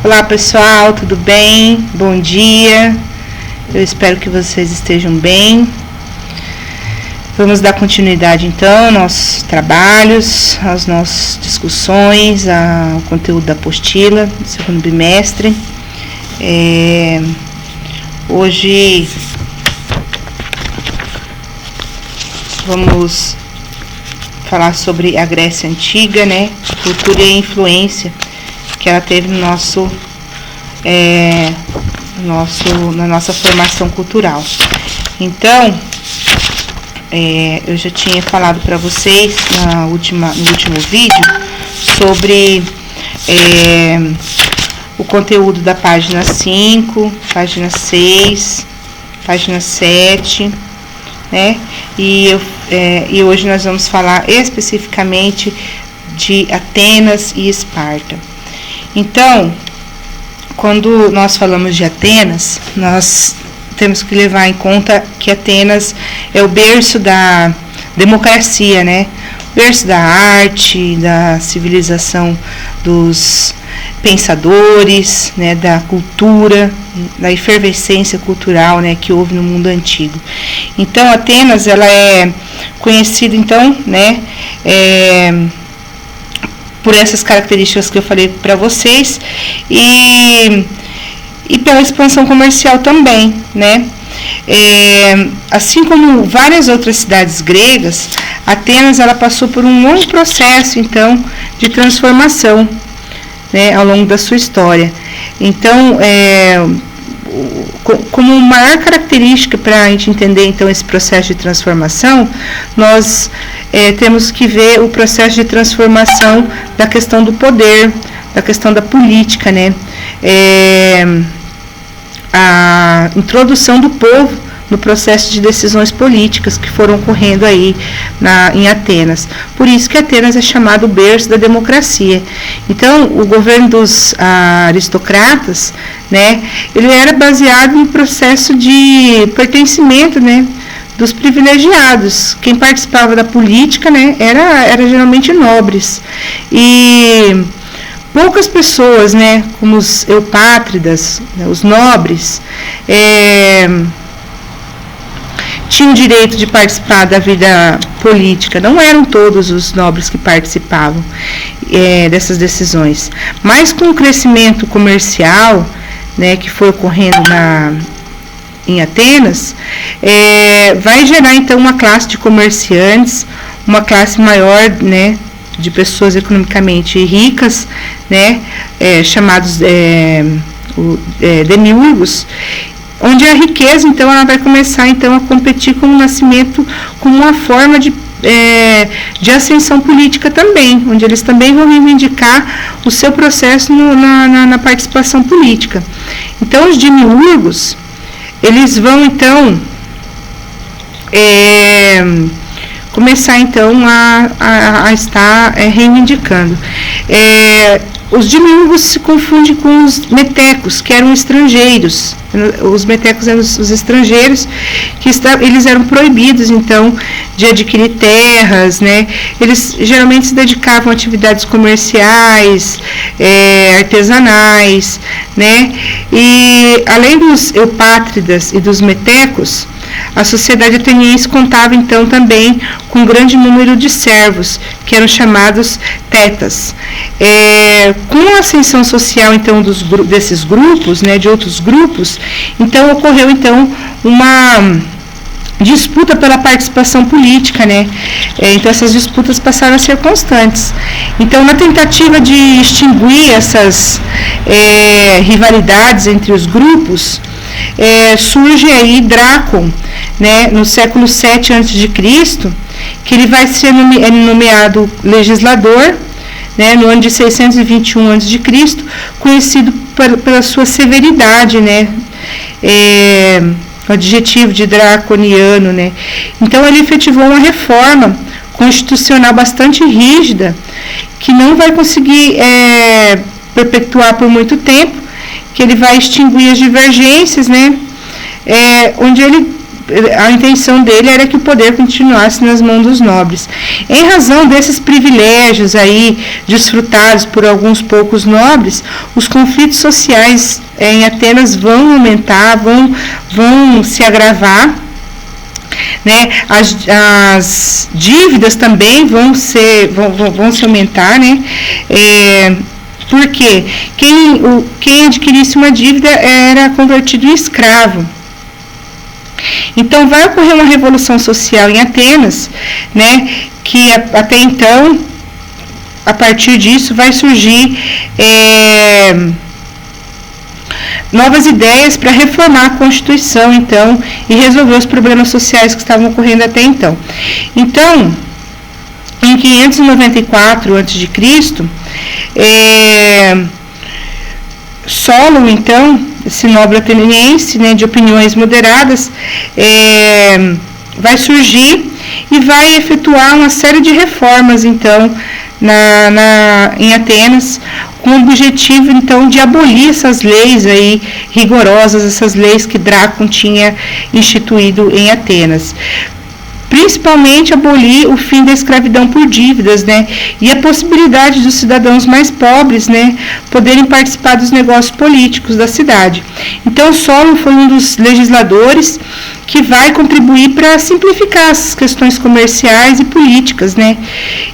Olá pessoal, tudo bem? Bom dia, eu espero que vocês estejam bem. Vamos dar continuidade então aos nossos trabalhos, às nossas discussões, ao conteúdo da apostila do segundo bimestre. Hoje vamos falar sobre a Grécia Antiga, né? Cultura e a influência que ela teve no na nossa formação cultural. Então, eu já tinha falado para vocês no último vídeo sobre o conteúdo da página 5, página 6, página 7, né? E hoje nós vamos falar especificamente de Atenas e Esparta. Então, quando nós falamos de Atenas, nós temos que levar em conta que Atenas é o berço da democracia, né? O berço da arte, da civilização dos pensadores, né? Da cultura, da efervescência cultural, né? Que houve no mundo antigo. Então, Atenas, ela é conhecida, então, né? Por essas características que eu falei para vocês e pela expansão comercial também, né? Assim como várias outras cidades gregas, Atenas ela passou por um longo processo, então, de transformação, né, ao longo da sua história. Então, como maior característica para a gente entender então esse processo de transformação, nós temos que ver o processo de transformação da questão do poder, da questão da política, né? A introdução do povo no processo de decisões políticas que foram ocorrendo aí em Atenas. Por isso que Atenas é chamado o berço da democracia. Então, o governo dos aristocratas, né, ele era baseado no processo de pertencimento, né, dos privilegiados. Quem participava da política, né, era geralmente nobres. E poucas pessoas, né, como os eupátridas, né, os nobres, tinham o direito de participar da vida política. Não eram todos os nobres que participavam dessas decisões. Mas com o crescimento comercial, né, que foi ocorrendo em Atenas, vai gerar então uma classe de comerciantes, uma classe maior, né, de pessoas economicamente ricas, né, chamados demiurgos, onde a riqueza, então, ela vai começar, então, a competir com o nascimento, como uma forma de ascensão política também, onde eles também vão reivindicar o seu processo na participação política. Então, os demiurgos, eles vão, então, começar, então, a estar reivindicando. Os demiurgos se confundem com os metecos, que eram estrangeiros. Os metecos eram os estrangeiros, eles eram proibidos, então, de adquirir terras, né? Eles geralmente se dedicavam a atividades comerciais, artesanais, né? E, além dos eupátridas e dos metecos, a sociedade ateniense contava, então, também com um grande número de servos, que eram chamados tetas. Com a ascensão social, então, desses grupos, né, de outros grupos, então, ocorreu, então, uma disputa pela participação política, né? Então, essas disputas passaram a ser constantes. Então, na tentativa de extinguir essas rivalidades entre os grupos, surge aí Drácon, né, no século 7 a.C., que ele vai ser nomeado legislador, né, no ano de 621 a.C., conhecido pela sua severidade, né, o adjetivo de draconiano, né. Então, ele efetivou uma reforma constitucional bastante rígida, que não vai conseguir perpetuar por muito tempo, que ele vai extinguir as divergências, né, onde ele a intenção dele era que o poder continuasse nas mãos dos nobres. Em razão desses privilégios aí desfrutados por alguns poucos nobres, os conflitos sociais em Atenas vão aumentar, vão se agravar, né? As dívidas também vão se aumentar, né? Porque quem adquirisse uma dívida era convertido em escravo. Então vai ocorrer uma revolução social em Atenas, né? Que até então, a partir disso, vai surgir novas ideias para reformar a Constituição, então, e resolver os problemas sociais que estavam ocorrendo até então. Então, em 594 a.C., Solon, então, esse nobre ateniense, né, de opiniões moderadas, vai surgir e vai efetuar uma série de reformas, então, em Atenas, com o objetivo, então, de abolir essas leis aí rigorosas, essas leis que Drácon tinha instituído em Atenas. Principalmente abolir o fim da escravidão por dívidas, né, e a possibilidade dos cidadãos mais pobres, né, poderem participar dos negócios políticos da cidade. Então, Solon foi um dos legisladores que vai contribuir para simplificar as questões comerciais e políticas, né,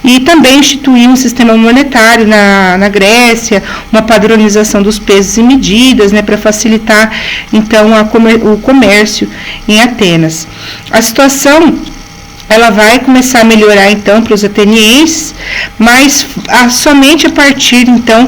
e também instituir um sistema monetário na Grécia, uma padronização dos pesos e medidas, né, para facilitar, então, o comércio em Atenas. A situação ela vai começar a melhorar, então, para os atenienses, mas somente a partir, então,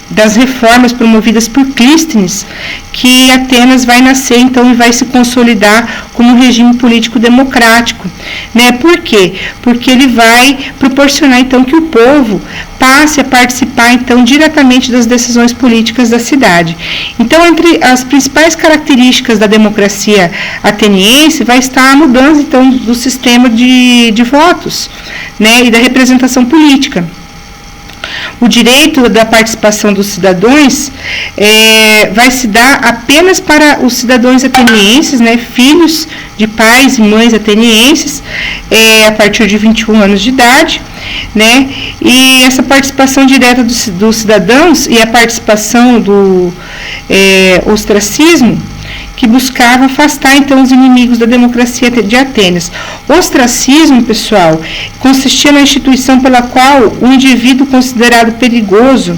das reformas promovidas por Clístenes, que Atenas vai nascer, então, e vai se consolidar como um regime político democrático, né? Por quê? Porque ele vai proporcionar, então, que o povo passe a participar, então, diretamente das decisões políticas da cidade. Então, entre as principais características da democracia ateniense vai estar a mudança, então, do sistema de votos, né, e da representação política. O direito da participação dos cidadãos vai se dar apenas para os cidadãos atenienses, né, filhos de pais e mães atenienses, a partir de 21 anos de idade, né, e essa participação direta dos cidadãos e a participação do ostracismo, que buscava afastar, então, os inimigos da democracia de Atenas. O ostracismo, pessoal, consistia na instituição pela qual o indivíduo considerado perigoso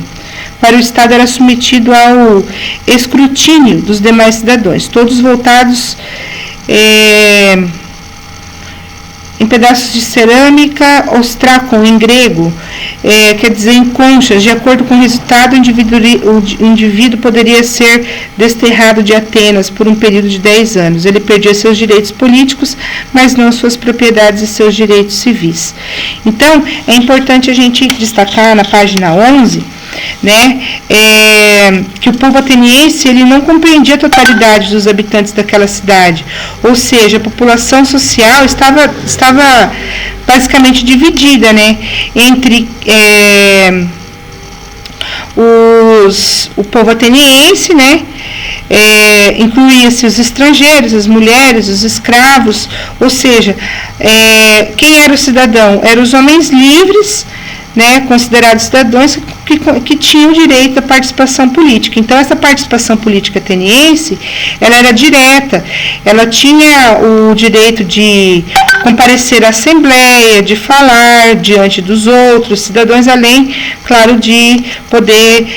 para o Estado era submetido ao escrutínio dos demais cidadãos, todos voltados em pedaços de cerâmica, ostrakon em grego, quer dizer em conchas. De acordo com o resultado, o indivíduo poderia ser desterrado de Atenas por um período de 10 anos. Ele perdia seus direitos políticos, mas não suas propriedades e seus direitos civis. Então, é importante a gente destacar na página 11, né, que o povo ateniense ele não compreendia a totalidade dos habitantes daquela cidade, ou seja, a população social estava basicamente dividida, né, entre o povo ateniense, né, incluía-se os estrangeiros, as mulheres, os escravos, ou seja, quem era o cidadão? Eram os homens livres, né, considerados cidadãos que tinham direito à participação política. Então, essa participação política ateniense, ela era direta, ela tinha o direito de comparecer à assembleia, de falar diante dos outros cidadãos, além, claro, de poder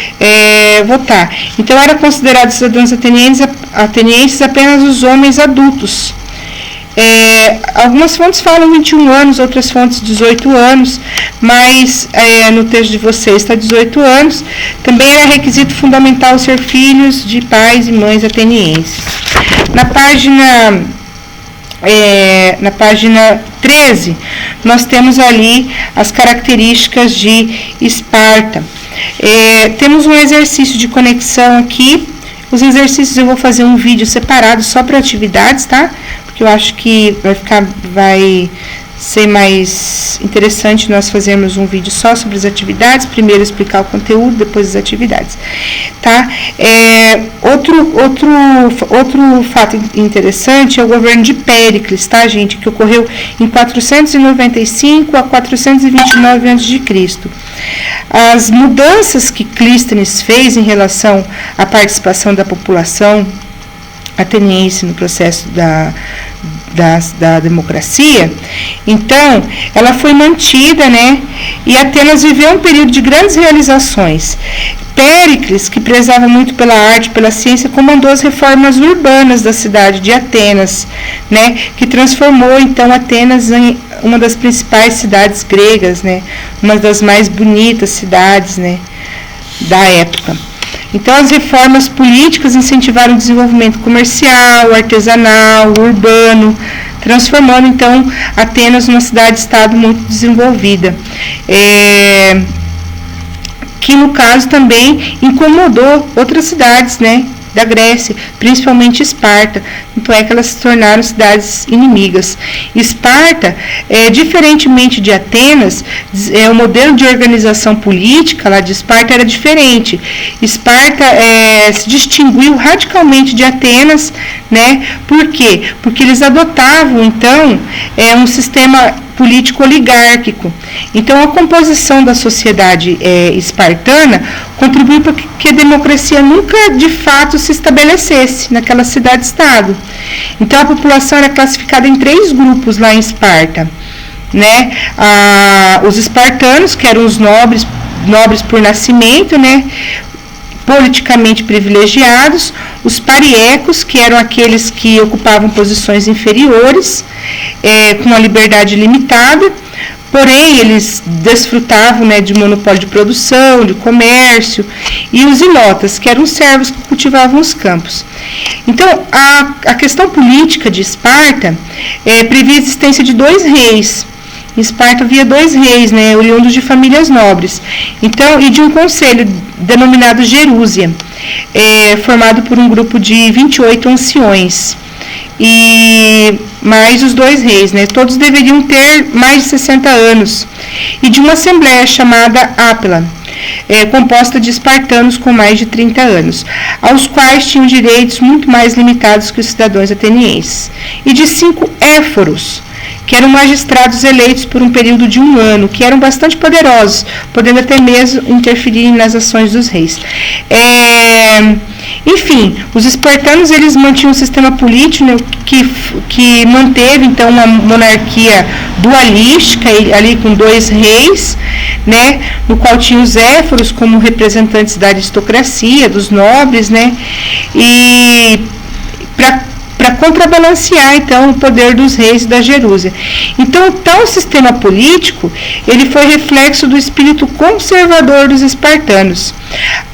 votar. Então, era considerado cidadãos atenienses apenas os homens adultos. Algumas fontes falam 21 anos, outras fontes 18 anos, mas no texto de vocês está 18 anos. Também era requisito fundamental ser filhos de pais e mães atenienses. Na página 13, nós temos ali as características de Esparta. Temos um exercício de conexão aqui. Os exercícios eu vou fazer um vídeo separado só para atividades, tá? Porque eu acho que vai ser mais interessante nós fazermos um vídeo só sobre as atividades, primeiro explicar o conteúdo, depois as atividades, tá? Outro fato interessante é o governo de Péricles, tá, gente, que ocorreu em 495 a 429 a.C. As mudanças que Clístenes fez em relação à participação da população ateniense no processo da democracia, então, ela foi mantida, né? E Atenas viveu um período de grandes realizações. Péricles, que prezava muito pela arte, pela ciência, comandou as reformas urbanas da cidade de Atenas, né? Que transformou, então, Atenas em uma das principais cidades gregas, né? Uma das mais bonitas cidades, né? Da época. Então, as reformas políticas incentivaram o desenvolvimento comercial, artesanal, urbano, transformando, então, Atenas numa cidade-estado muito desenvolvida. Que, no caso, também incomodou outras cidades, né, da Grécia, principalmente Esparta. Tanto é que elas se tornaram cidades inimigas. Esparta, diferentemente de Atenas, o modelo de organização política lá de Esparta era diferente. Esparta se distinguiu radicalmente de Atenas, né? Por quê? Porque eles adotavam, então, um sistema político oligárquico. Então, a composição da sociedade espartana contribuiu para que a democracia nunca, de fato, se estabelecesse naquela cidade-estado. Então, a população era classificada em 3 grupos lá em Esparta, né? Os espartanos, que eram os nobres por nascimento, né? Politicamente privilegiados, os pariecos, que eram aqueles que ocupavam posições inferiores, com a liberdade limitada, porém eles desfrutavam, né, de monopólio de produção, de comércio, e os ilotas, que eram os servos que cultivavam os campos. Então, a questão política de Esparta previa a existência de 2 reis. Em Esparta havia 2 reis, né, oriundos de famílias nobres, então, e de um conselho denominado Gerúsia, formado por um grupo de 28 anciões, e mais os 2 reis, né, todos deveriam ter mais de 60 anos, e de uma assembleia chamada Ápila, composta de espartanos com mais de 30 anos, aos quais tinham direitos muito mais limitados que os cidadãos atenienses, e de 5 éforos, que eram magistrados eleitos por um período de 1 ano, que eram bastante poderosos, podendo até mesmo interferir nas ações dos reis. Enfim, os espartanos, eles mantinham um sistema político, né, que manteve, então, uma monarquia dualística, ali com 2 reis, né, no qual tinha os éforos como representantes da aristocracia, dos nobres, né, e para contrabalancear, então, o poder dos reis da Gerúsia. Então, o tal sistema político, ele foi reflexo do espírito conservador dos espartanos.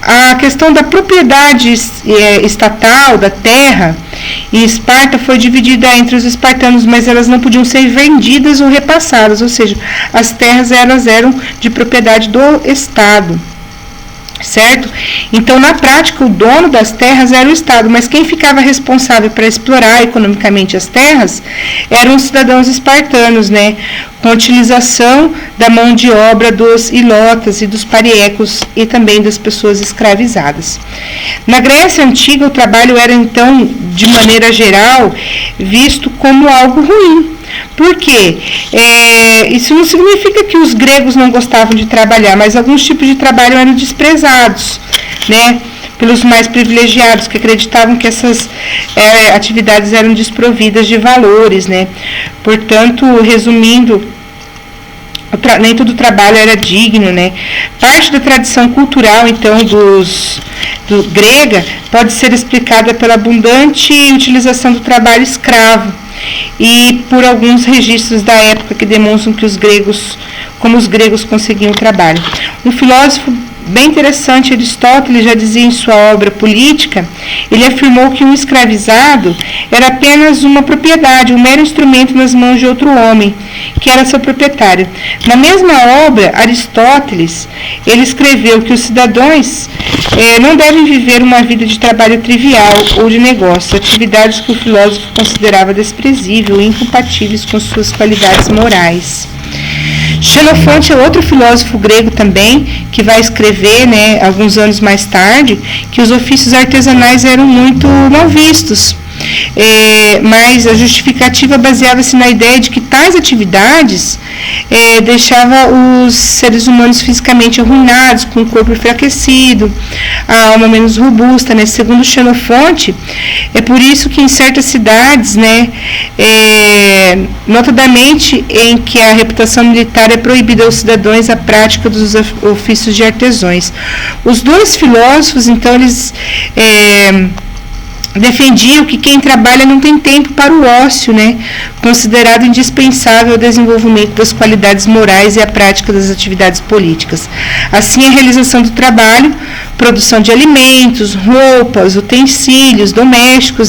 A questão da propriedade estatal, da terra, em Esparta foi dividida entre os espartanos, mas elas não podiam ser vendidas ou repassadas, ou seja, as terras elas eram de propriedade do Estado. Certo? Então, na prática, o dono das terras era o Estado, mas quem ficava responsável para explorar economicamente as terras eram os cidadãos espartanos, né? Com a utilização da mão de obra dos ilotas e dos pariecos e também das pessoas escravizadas. Na Grécia Antiga, o trabalho era, então, de maneira geral, visto como algo ruim. Por quê? Isso não significa que os gregos não gostavam de trabalhar, mas alguns tipos de trabalho eram desprezados, né, pelos mais privilegiados, que acreditavam que essas atividades eram desprovidas de valores, né. Portanto, resumindo, nem todo trabalho era digno, né. Parte da tradição cultural, então, grega pode ser explicada pela abundante utilização do trabalho escravo, e por alguns registros da época que demonstram que como os gregos conseguiam o trabalho. Um filósofo bem interessante, Aristóteles já dizia em sua obra Política, ele afirmou que um escravizado era apenas uma propriedade, um mero instrumento nas mãos de outro homem, que era seu proprietário. Na mesma obra, Aristóteles, ele escreveu que os cidadãos não devem viver uma vida de trabalho trivial ou de negócio, atividades que o filósofo considerava desprezível e incompatíveis com suas qualidades morais. Xenofonte é outro filósofo grego também, que vai escrever, alguns anos mais tarde, que os ofícios artesanais eram muito mal vistos. Mas a justificativa baseava-se na ideia de que tais atividades deixavam os seres humanos fisicamente arruinados, com o corpo enfraquecido, a alma menos robusta. Segundo Xenofonte, é por isso que em certas cidades, notadamente em que a reputação militar é proibida aos cidadãos a prática dos ofícios de artesãos. Os dois filósofos, então, eles defendiam que quem trabalha não tem tempo para o ócio, considerado indispensável ao desenvolvimento das qualidades morais e à prática das atividades políticas. Assim, a realização do trabalho, produção de alimentos, roupas, utensílios domésticos,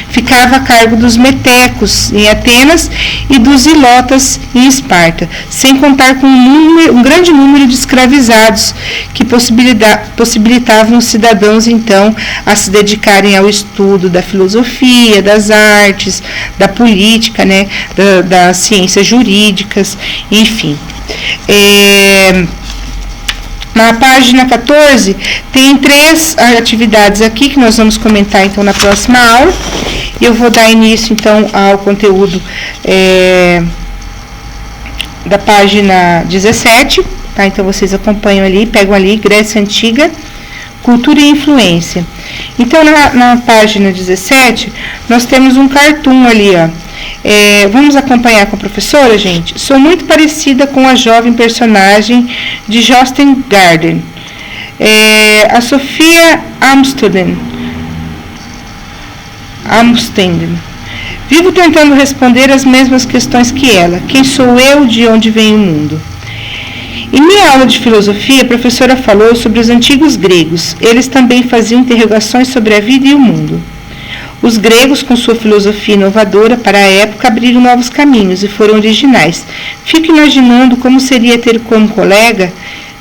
ficava a cargo dos metecos em Atenas e dos ilotas em Esparta, sem contar com um grande número de escravizados que possibilitavam os cidadãos, então, a se dedicarem ao estudo da filosofia, das artes, da política, das ciências jurídicas, enfim. Na página 14, tem 3 atividades aqui que nós vamos comentar, então, na próxima aula. Eu vou dar início, então, ao conteúdo da página 17, tá? Então, vocês acompanham ali, pegam ali, Grécia Antiga, Cultura e Influência. Então, na página 17, nós temos um cartoon ali, ó. Vamos acompanhar com a professora, gente? Sou muito parecida com a jovem personagem de Jostein Gaarder, a Sofia Amsterdam. Vivo tentando responder as mesmas questões que ela. Quem sou eu? De onde vem o mundo? Em minha aula de filosofia, a professora falou sobre os antigos gregos. Eles também faziam interrogações sobre a vida e o mundo. Os gregos, com sua filosofia inovadora para a época, abriram novos caminhos e foram originais. Fico imaginando como seria ter como colega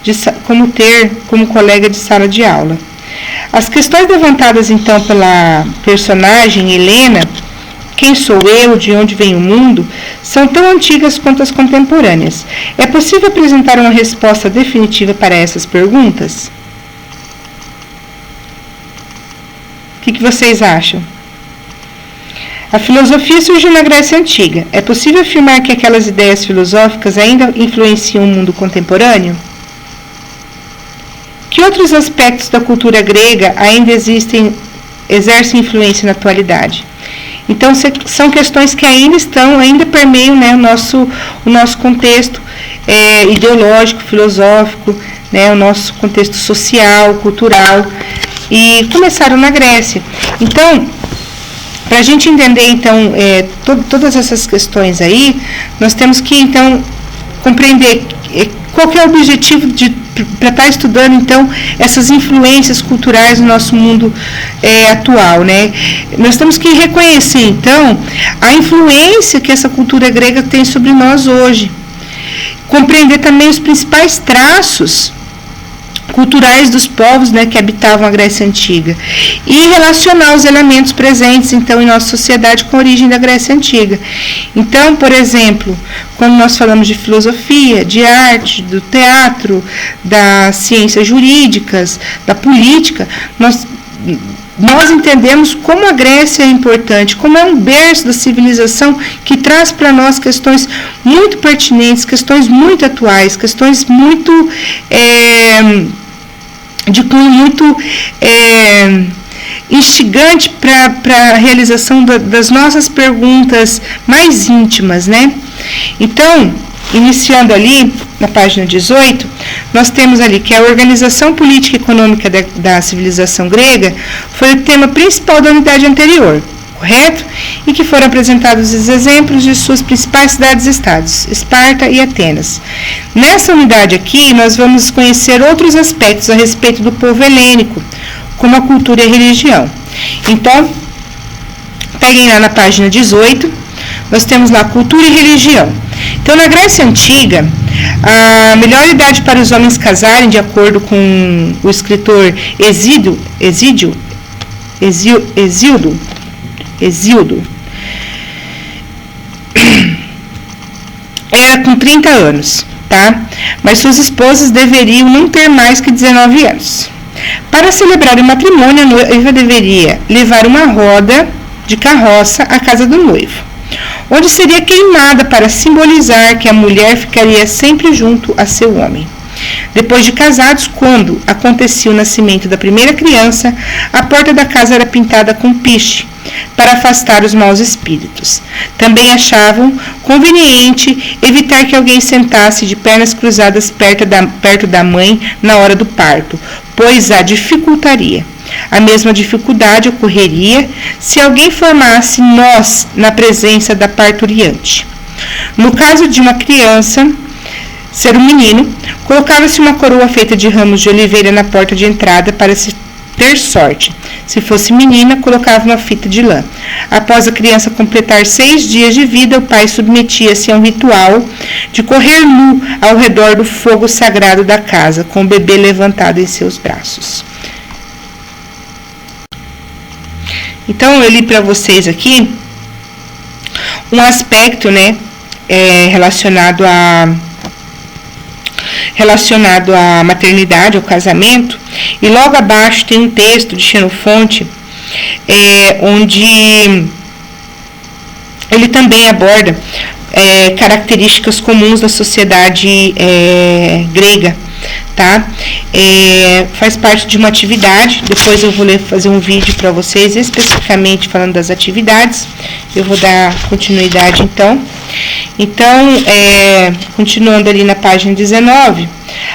de sala de aula. As questões levantadas então pela personagem Helena, quem sou eu, de onde vem o mundo, são tão antigas quanto as contemporâneas. É possível apresentar uma resposta definitiva para essas perguntas? O que vocês acham? A filosofia surgiu na Grécia Antiga. É possível afirmar que aquelas ideias filosóficas ainda influenciam o mundo contemporâneo? Que outros aspectos da cultura grega ainda exercem influência na atualidade? Então, são questões que ainda permeiam, o nosso contexto ideológico, filosófico, o nosso contexto social, cultural, e começaram na Grécia. Então, para a gente entender, então, todas essas questões aí, nós temos que, então, compreender qual que é o objetivo para estar estudando, então, essas influências culturais no nosso mundo atual, Nós temos que reconhecer, então, a influência que essa cultura grega tem sobre nós hoje. Compreender também os principais traços culturais dos povos que habitavam a Grécia Antiga e relacionar os elementos presentes então em nossa sociedade com a origem da Grécia Antiga. Então, por exemplo, quando nós falamos de filosofia, de arte, do teatro, das ciências jurídicas, da política, nós entendemos como a Grécia é importante, como é um berço da civilização que traz para nós questões muito pertinentes, questões muito atuais, questões muito de cunho muito instigante para a realização das nossas perguntas mais íntimas, Então, iniciando ali na página 18, nós temos ali que a organização política e econômica da civilização grega foi o tema principal da unidade anterior. correto? E que foram apresentados os exemplos de suas principais cidades-estados, Esparta e Atenas. Nessa unidade aqui, nós vamos conhecer outros aspectos a respeito do povo helênico, como a cultura e a religião. Então, peguem lá na página 18, nós temos lá cultura e religião. Então, na Grécia Antiga, a melhor idade para os homens casarem, de acordo com o escritor Hesíodo, era com 30 anos, tá? Mas suas esposas deveriam não ter mais que 19 anos. Para celebrar o matrimônio, a noiva deveria levar uma roda de carroça à casa do noivo, onde seria queimada para simbolizar que a mulher ficaria sempre junto a seu homem. Depois de casados, quando acontecia o nascimento da primeira criança, a porta da casa era pintada com piche, para afastar os maus espíritos. Também achavam conveniente evitar que alguém sentasse de pernas cruzadas perto da mãe na hora do parto, pois a dificultaria. A mesma dificuldade ocorreria se alguém formasse nós na presença da parturiente. No caso de uma criança ser um menino, colocava-se uma coroa feita de ramos de oliveira na porta de entrada para se ter sorte. Se fosse menina, colocava uma fita de lã. Após a criança completar 6 dias de vida, o pai submetia-se a um ritual de correr nu ao redor do fogo sagrado da casa, com o bebê levantado em seus braços. Então, eu li para vocês aqui um aspecto, né, relacionado à maternidade, ao casamento, e logo abaixo tem um texto de Xenofonte, onde ele também aborda características comuns da sociedade grega, tá? Faz parte de uma atividade, depois eu vou fazer um vídeo para vocês especificamente falando das atividades, eu vou dar continuidade então. Então, continuando ali na página 19,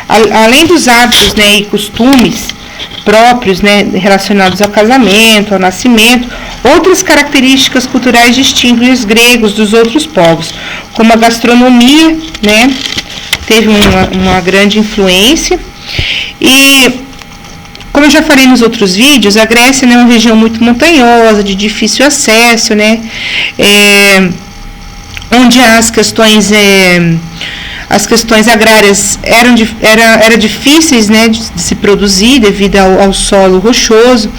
além dos hábitos, né, e costumes próprios, né, relacionados ao casamento, ao nascimento, outras características culturais distinguem os gregos dos outros povos, como a gastronomia, né, teve uma grande influência. E, como eu já falei nos outros vídeos, a Grécia, né, é uma região muito montanhosa, de difícil acesso, né, onde as questões agrárias eram difíceis, né, de se produzir devido ao solo rochoso.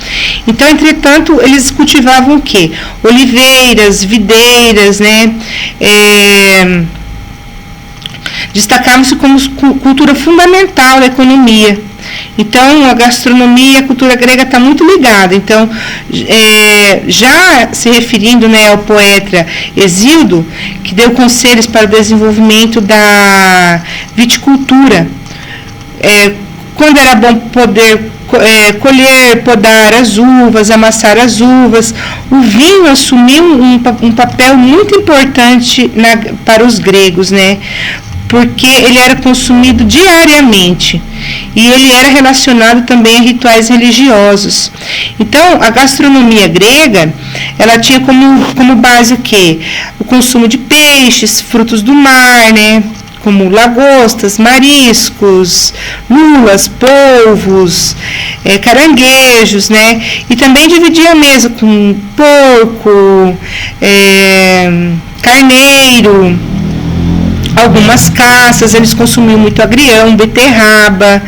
Então, entretanto, eles cultivavam o quê? Oliveiras, videiras, né, destacavam-se como cultura fundamental da economia. Então, a gastronomia e a cultura grega está muito ligada. Então, já se referindo, né, ao poeta Hesíodo, que deu conselhos para o desenvolvimento da viticultura, quando era bom poder colher, podar as uvas, amassar as uvas, o vinho assumiu um papel muito importante para os gregos, né? Porque ele era consumido diariamente e ele era relacionado também a rituais religiosos. Então, a gastronomia grega, ela tinha como base o quê? O consumo de peixes, frutos do mar, né? Como lagostas, mariscos, lulas, polvos, caranguejos, né? E também dividia a mesa com porco, carneiro, algumas caças. Eles consumiam muito agrião, beterraba,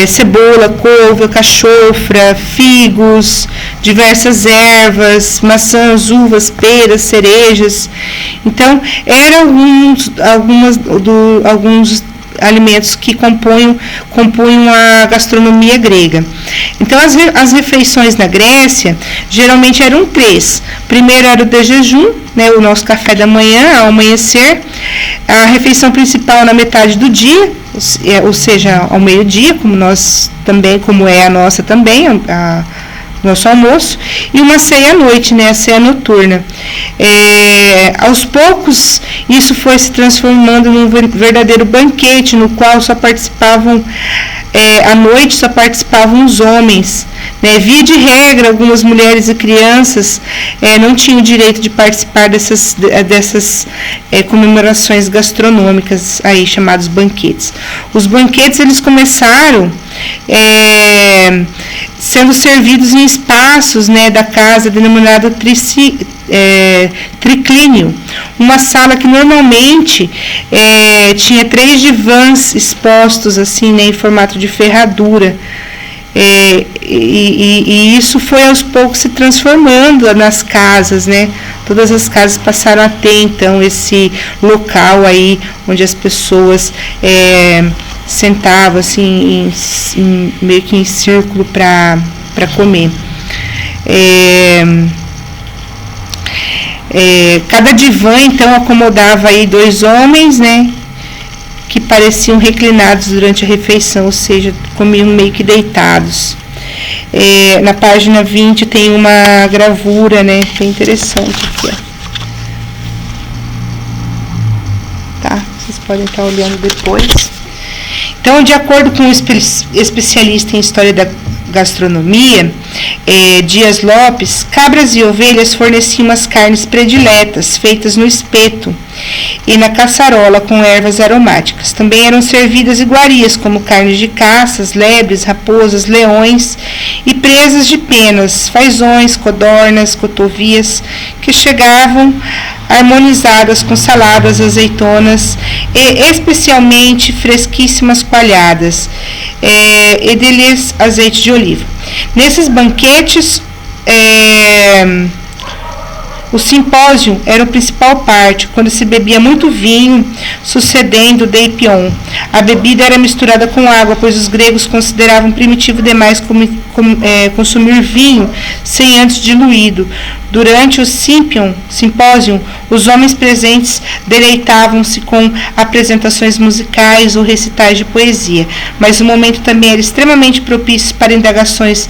cebola, couve, alcachofra, figos, diversas ervas, maçãs, uvas, peras, cerejas. Então, eram alguns alimentos que compunham a gastronomia grega. Então, as refeições na Grécia geralmente eram 3. Primeiro era o de jejum, né, o nosso café da manhã, ao amanhecer, a refeição principal na metade do dia, ou seja, ao meio-dia, como é a nossa também, nosso almoço, e uma ceia à noite, né, a ceia noturna. Aos poucos, isso foi se transformando num verdadeiro banquete, no qual só participavam à noite só participavam os homens, né? Via de regra, algumas mulheres e crianças não tinham direito de participar dessas comemorações gastronômicas aí, chamados banquetes. Os banquetes, eles começaram sendo servidos em espaços, né, da casa denominado triclínio, uma sala que normalmente tinha 3 divãs expostos assim, né, em formato de ferradura. E isso foi aos poucos se transformando nas casas, né? Todas as casas passaram a ter então esse local aí onde as pessoas sentavam assim meio que em círculo para comer. Cada divã então acomodava aí 2 homens, né, que pareciam reclinados durante a refeição, ou seja, comiam meio que deitados. Na página 20 tem uma gravura, né, bem interessante aqui, ó. Tá, vocês podem estar olhando depois. Então, de acordo com um especialista em história da gastronomia, Dias Lopes, cabras e ovelhas forneciam as carnes prediletas, feitas no espeto e na caçarola com ervas aromáticas. Também eram servidas iguarias, como carnes de caças, lebres, raposas, leões e presas de penas, fazões, codornas, cotovias, que chegavam harmonizadas com saladas, azeitonas e especialmente fresquíssimas coalhadas, e deles azeite de oliva. Nesses banquetes, o simpósio era a principal parte, quando se bebia muito vinho, sucedendo o deipion. A bebida era misturada com água, pois os gregos consideravam primitivo demais consumir vinho sem antes diluído. Durante o simpósio, os homens presentes deleitavam-se com apresentações musicais ou recitais de poesia, mas o momento também era extremamente propício para indagações,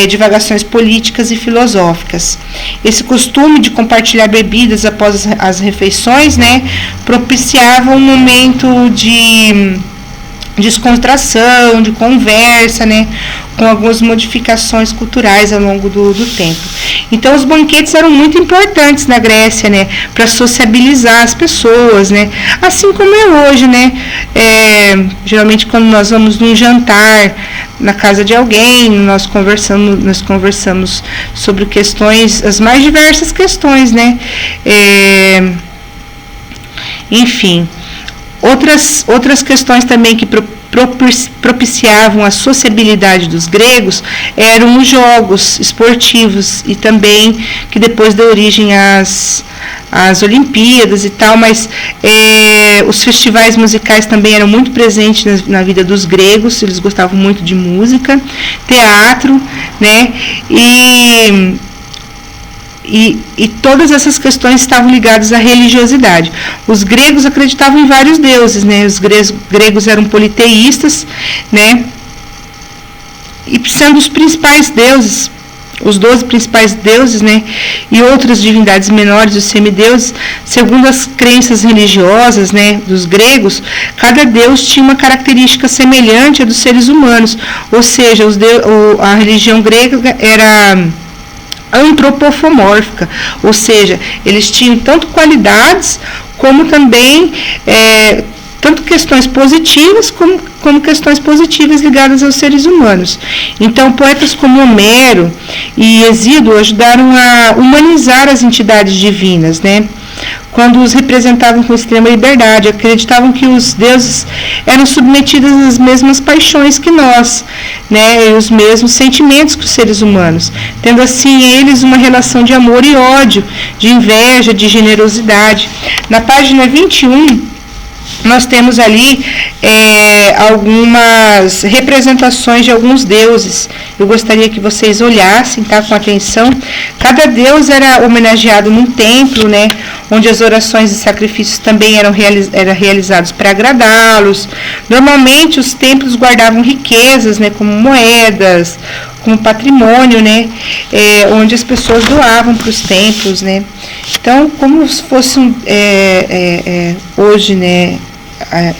divagações políticas e filosóficas. Esse costume de compartilhar bebidas após as refeições, né, propiciava um momento de descontração, de conversa, né, com algumas modificações culturais ao longo do tempo. Então, os banquetes eram muito importantes na Grécia, né, para sociabilizar as pessoas, né, assim como é hoje, né. Geralmente, quando nós vamos num jantar na casa de alguém, nós conversamos sobre questões, as mais diversas questões, né. Enfim, outras questões também que propiciavam a sociabilidade dos gregos eram os jogos esportivos, e também que depois deu origem às Olimpíadas e tal, mas os festivais musicais também eram muito presentes na vida dos gregos. Eles gostavam muito de música, teatro, né, e todas essas questões estavam ligadas à religiosidade. Os gregos acreditavam em vários deuses, né? Os gregos eram politeístas, né? E sendo os principais deuses, os 12 principais deuses, né? E outras divindades menores, os semideuses, segundo as crenças religiosas, né, dos gregos, cada deus tinha uma característica semelhante à dos seres humanos. Ou seja, a religião grega era antropomórfica, ou seja, eles tinham tanto qualidades como também tanto questões positivas como questões positivas ligadas aos seres humanos. Então, poetas como Homero e Hesíodo ajudaram a humanizar as entidades divinas, né? Quando os representavam com extrema liberdade, acreditavam que os deuses eram submetidos às mesmas paixões que nós, né, e os mesmos sentimentos que os seres humanos, tendo assim eles uma relação de amor e ódio, de inveja, de generosidade. Na página 21, nós temos ali algumas representações de alguns deuses. Eu gostaria que vocês olhassem, tá, com atenção. Cada deus era homenageado num templo, né, onde as orações e sacrifícios também eram realizados para agradá-los. Normalmente os templos guardavam riquezas, né, como moedas, como patrimônio, né, onde as pessoas doavam para os templos, né. Então, como se fosse hoje, né,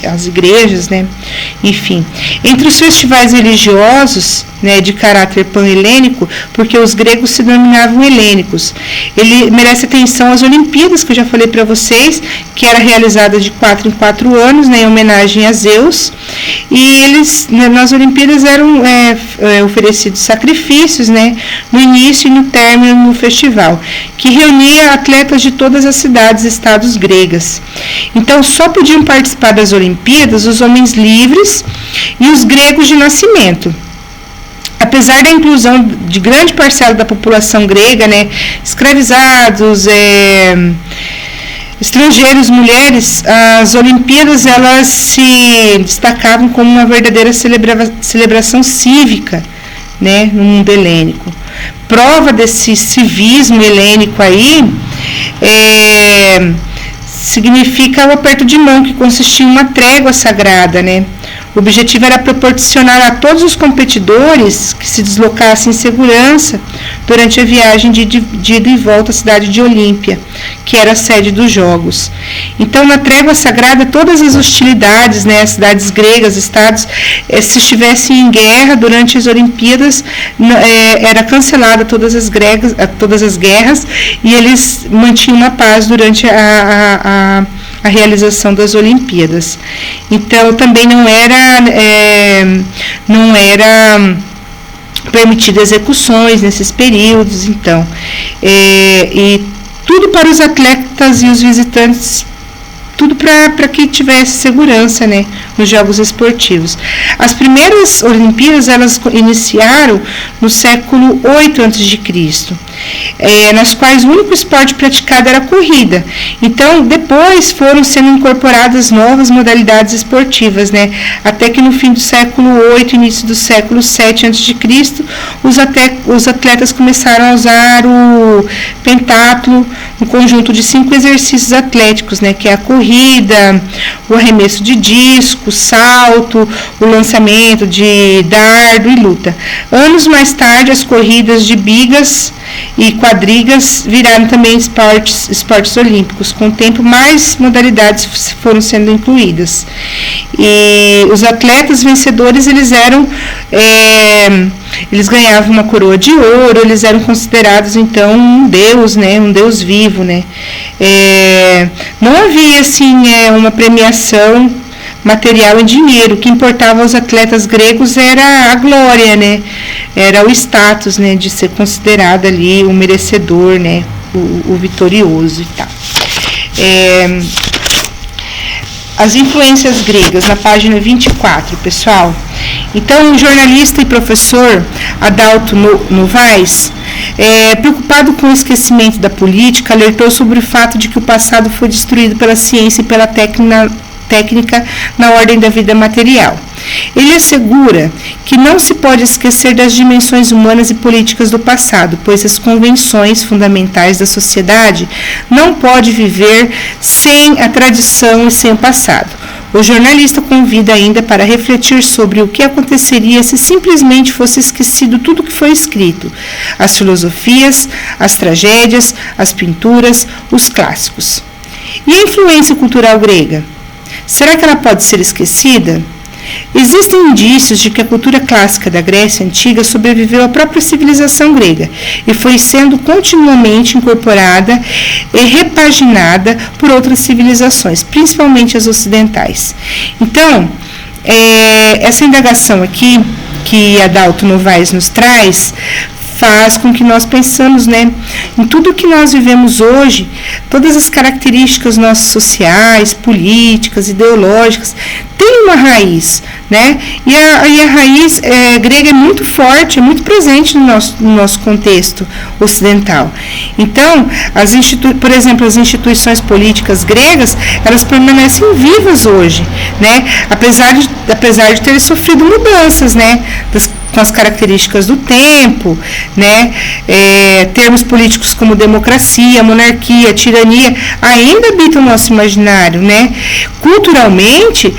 as igrejas, né? Enfim, entre os festivais religiosos, né, de caráter pan-helênico, porque os gregos se denominavam helênicos, ele merece atenção às Olimpíadas, que eu já falei para vocês, que era realizada de 4 em 4 anos, né, em homenagem a Zeus, e eles, né, nas Olimpíadas eram oferecidos sacrifícios, né, no início e no término do festival, que reunia atletas de todas as cidades e estados gregas. Então, só podiam participar das Olimpíadas os homens livres e os gregos de nascimento. Apesar da inclusão de grande parcela da população grega, né, escravizados, estrangeiros, mulheres, as Olimpíadas elas se destacavam como uma verdadeira celebração cívica, né, no mundo helênico. Prova desse civismo helênico aí significa o aperto de mão, que consistia em uma trégua sagrada, né? O objetivo era proporcionar a todos os competidores que se deslocassem em segurança durante a viagem de ida e volta à cidade de Olímpia, que era a sede dos Jogos. Então, na trégua sagrada, todas as hostilidades, né, as cidades gregas, estados, se estivessem em guerra durante as Olimpíadas, era cancelada todas as guerras e eles mantinham a paz durante a realização das Olimpíadas. Então, também não era permitida execuções nesses períodos. Então, e tudo para os atletas e os visitantes, tudo para que tivesse segurança, né, nos Jogos Esportivos. As primeiras Olimpíadas elas iniciaram no século 8 a.C., nas quais o único esporte praticado era a corrida. Então, depois foram sendo incorporadas novas modalidades esportivas, né, até que no fim do século 8, início do século 7 a.C., os atletas começaram a usar o pentatlo, um conjunto de 5 exercícios atléticos, né, que é a corrida, o arremesso de disco, o salto, o lançamento de dardo e luta. Anos mais tarde, as corridas de bigas e quadrigas viraram também esportes olímpicos. Com o tempo, mais modalidades foram sendo incluídas. E os atletas vencedores, eles ganhavam uma coroa de ouro, eles eram considerados, então, um deus, né, um deus vivo, né. Não havia, assim, uma premiação material em dinheiro. O que importava aos atletas gregos era a glória, né, era o status, né, de ser considerado ali o merecedor, né, o vitorioso e tal. As influências gregas, na página 24, pessoal. Então, o jornalista e professor Adalto Novaes, preocupado com o esquecimento da política, alertou sobre o fato de que o passado foi destruído pela ciência e pela técnica na ordem da vida material. Ele assegura que não se pode esquecer das dimensões humanas e políticas do passado, pois as convenções fundamentais da sociedade não podem viver sem a tradição e sem o passado. O jornalista convida ainda para refletir sobre o que aconteceria se simplesmente fosse esquecido tudo que foi escrito: as filosofias, as tragédias, as pinturas, os clássicos. E a influência cultural grega? Será que ela pode ser esquecida? Existem indícios de que a cultura clássica da Grécia Antiga sobreviveu à própria civilização grega e foi sendo continuamente incorporada e repaginada por outras civilizações, principalmente as ocidentais. Então, essa indagação aqui que Adalto Novaes nos traz faz com que nós pensamos, né, em tudo que nós vivemos hoje, todas as características nossas sociais, políticas, ideológicas, tem uma raiz, né, e a raiz grega é muito forte, é muito presente no nosso contexto ocidental. Então, por exemplo, as instituições políticas gregas, elas permanecem vivas hoje, né, apesar de terem sofrido mudanças, né, com as características do tempo, né, termos políticos como democracia, monarquia, tirania, ainda habitam o nosso imaginário, né. Culturalmente,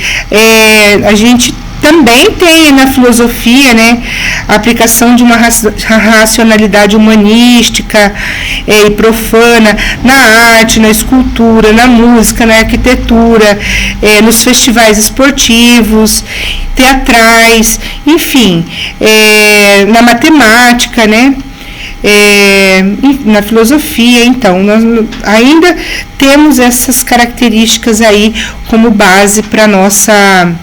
a gente também tem na filosofia, né, a aplicação de uma racionalidade humanística e profana na arte, na escultura, na música, na arquitetura, nos festivais esportivos, teatrais, enfim, na matemática, né? Na filosofia. Então, nós ainda temos essas características aí como base para nossa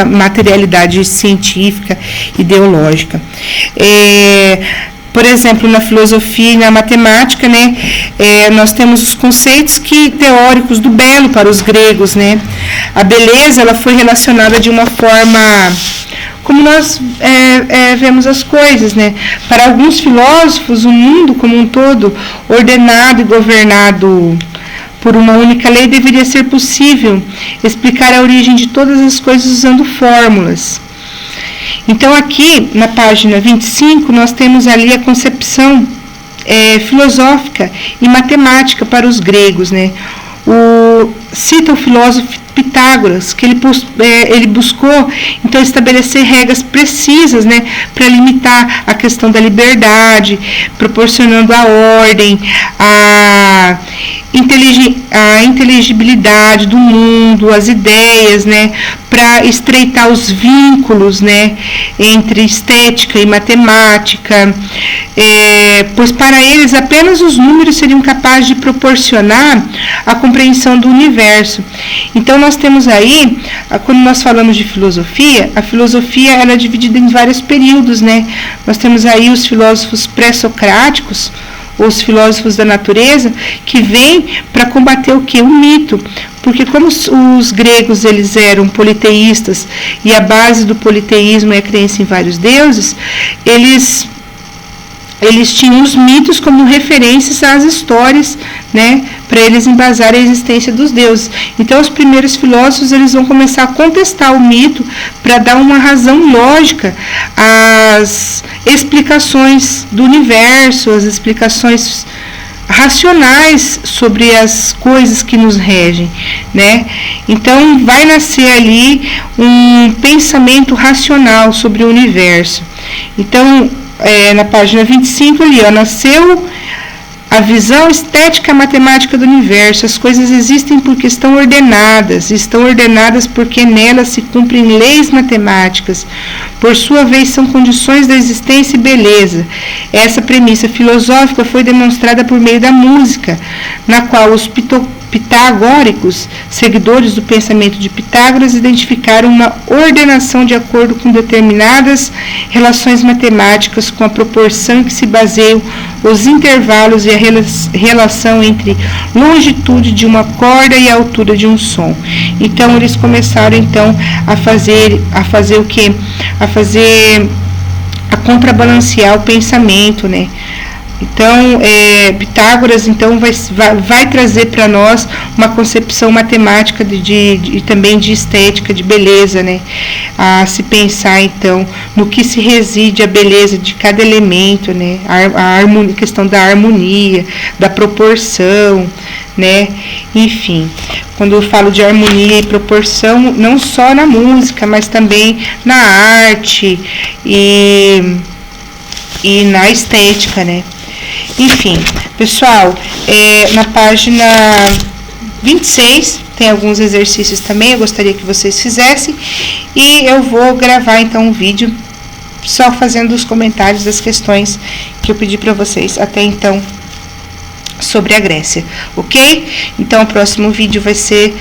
materialidade científica, ideológica. Por exemplo, na filosofia e na matemática, né, nós temos os conceitos teóricos do belo para os gregos, né? A beleza, ela foi relacionada de uma forma como nós vemos as coisas, né? Para alguns filósofos, o mundo como um todo, ordenado e governado por uma única lei, deveria ser possível explicar a origem de todas as coisas usando fórmulas. Então, aqui, na página 25, nós temos ali a concepção filosófica e matemática para os gregos, né? Cita o filósofo Pitágoras, que ele buscou, então, estabelecer regras precisas, né, para limitar a questão da liberdade, proporcionando a ordem, a inteligibilidade do mundo, as ideias, né, para estreitar os vínculos, né, entre estética e matemática, pois para eles apenas os números seriam capazes de proporcionar a compreensão do universo. Então, nós temos aí, quando nós falamos de filosofia, a filosofia ela é dividida em vários períodos, né? Nós temos aí os filósofos pré-socráticos, os filósofos da natureza, que vêm para combater o quê? O mito. Porque como os gregos eles eram politeístas e a base do politeísmo é a crença em vários deuses, eles tinham os mitos como referências às histórias, né, para eles embasarem a existência dos deuses. Então, os primeiros filósofos eles vão começar a contestar o mito para dar uma razão lógica às explicações do universo, às explicações racionais sobre as coisas que nos regem, né? Então, vai nascer ali um pensamento racional sobre o universo. Então, na página 25 ali, nasceu a visão estética matemática do universo. As coisas existem porque estão ordenadas porque nelas se cumprem leis matemáticas, por sua vez são condições da existência e beleza. Essa premissa filosófica foi demonstrada por meio da música, na qual os pitagóricos, seguidores do pensamento de Pitágoras, identificaram uma ordenação de acordo com determinadas relações matemáticas, com a proporção em que se baseiam os intervalos e a relação entre longitude de uma corda e a altura de um som. Então, eles começaram então a fazer o quê? A contrabalancear o pensamento, né? Então, Pitágoras então, vai trazer para nós uma concepção matemática e também de estética, de beleza, né? A se pensar, então, no que se reside a beleza de cada elemento, né? A questão da harmonia, da proporção, né? Enfim, quando eu falo de harmonia e proporção, não só na música, mas também na arte e na estética, né? Enfim, pessoal, na página 26 tem alguns exercícios também, eu gostaria que vocês fizessem, e eu vou gravar então um vídeo só fazendo os comentários das questões que eu pedi para vocês até então sobre a Grécia, ok? Então, o próximo vídeo vai ser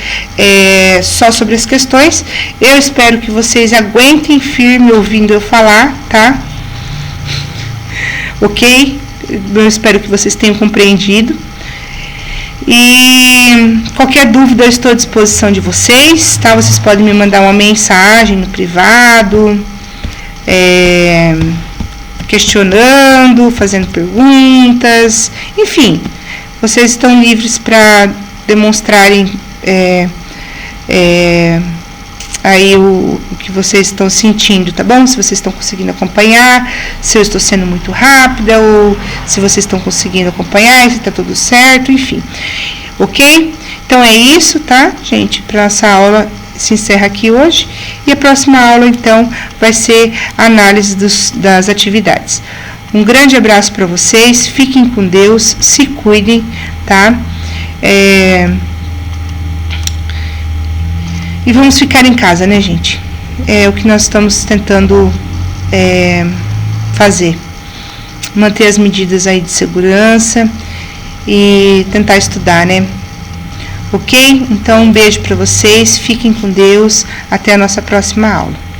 só sobre as questões. Eu espero que vocês aguentem firme ouvindo eu falar, tá? Ok? Eu espero que vocês tenham compreendido. E qualquer dúvida eu estou à disposição de vocês, tá? Vocês podem me mandar uma mensagem no privado, questionando, fazendo perguntas, enfim, vocês estão livres para demonstrarem aí o que vocês estão sentindo, tá bom? Se vocês estão conseguindo acompanhar, se eu estou sendo muito rápida, ou se vocês estão conseguindo acompanhar, se está tudo certo, enfim. Ok? Então é isso, tá, gente? Para nossa aula se encerra aqui hoje. E a próxima aula, então, vai ser a análise das atividades. Um grande abraço para vocês, fiquem com Deus, se cuidem, tá? E vamos ficar em casa, né, gente? É o que nós estamos tentando fazer. Manter as medidas aí de segurança e tentar estudar, né? Ok? Então, um beijo para vocês, fiquem com Deus, até a nossa próxima aula.